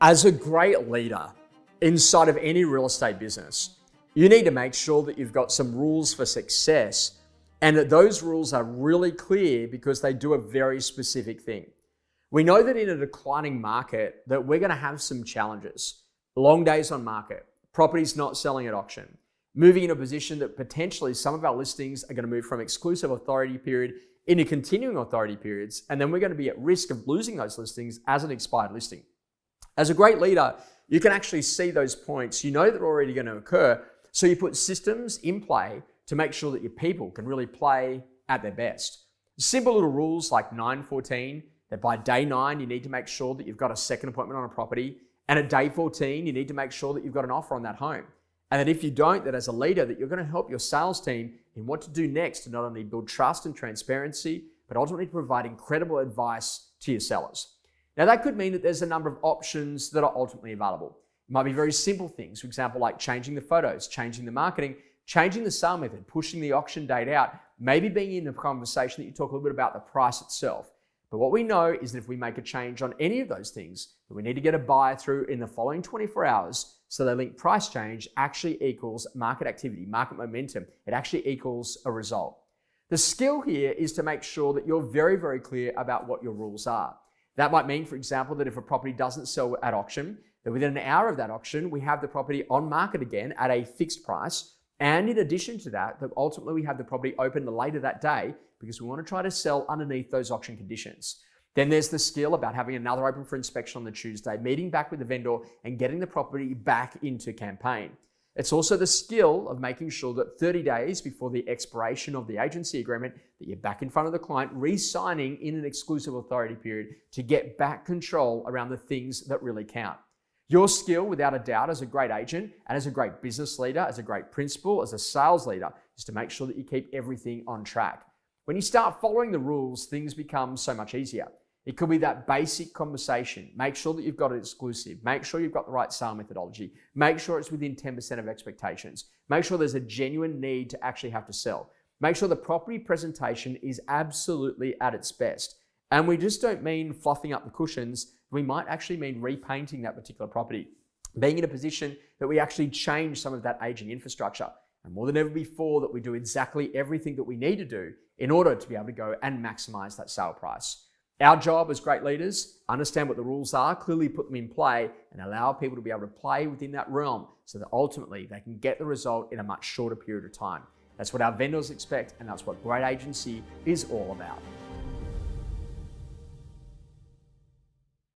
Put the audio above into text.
As a great leader inside of any real estate business, you need to make sure that you've got some rules for success and that those rules are really clear because they do a very specific thing. We know that in a declining market that we're going to have some challenges. Long days on market, properties not selling at auction, moving in a position that potentially some of our listings are going to move from exclusive authority period into continuing authority periods, and then we're going to be at risk of losing those listings as an expired listing. As a great leader, you can actually see those points. You know they're already going to occur, so you put systems in play to make sure that your people can really play at their best. Simple little rules like 9-14, that by day 9, you need to make sure that you've got a second appointment on a property, and at day 14, you need to make sure that you've got an offer on that home. And that if you don't, that as a leader, that you're going to help your sales team in what to do next to not only build trust and transparency, but ultimately to provide incredible advice to your sellers. Now, that could mean that there's a number of options that are ultimately available. It might be very simple things, for example, like changing the photos, changing the marketing, changing the sale method, pushing the auction date out, maybe being in the conversation that you talk a little bit about the price itself. But what we know is that if we make a change on any of those things, that we need to get a buyer through in the following 24 hours, so the link price change actually equals market activity, market momentum. It actually equals a result. The skill here is to make sure that you're very, very clear about what your rules are. That might mean, for example, that if a property doesn't sell at auction, that within an hour of that auction, we have the property on market again at a fixed price. And in addition to that, that ultimately we have the property open later that day because we want to try to sell underneath those auction conditions. Then there's the skill about having another open for inspection on the Tuesday, meeting back with the vendor and getting the property back into campaign. It's also the skill of making sure that 30 days before the expiration of the agency agreement, that you're back in front of the client, re-signing in an exclusive authority period to get back control around the things that really count. Your skill, without a doubt, as a great agent and as a great business leader, as a great principal, as a sales leader, is to make sure that you keep everything on track. When you start following the rules, things become so much easier. It could be that basic conversation. Make sure that you've got it exclusive. Make sure you've got the right sale methodology. Make sure it's within 10% of expectations. Make sure there's a genuine need to actually have to sell. Make sure the property presentation is absolutely at its best. And we just don't mean fluffing up the cushions. We might actually mean repainting that particular property. Being in a position that we actually change some of that aging infrastructure. And more than ever before, that we do exactly everything that we need to do in order to be able to go and maximize that sale price. Our job as great leaders, understand what the rules are, clearly put them in play, and allow people to be able to play within that realm so that ultimately they can get the result in a much shorter period of time. That's what our vendors expect, and that's what great agency is all about.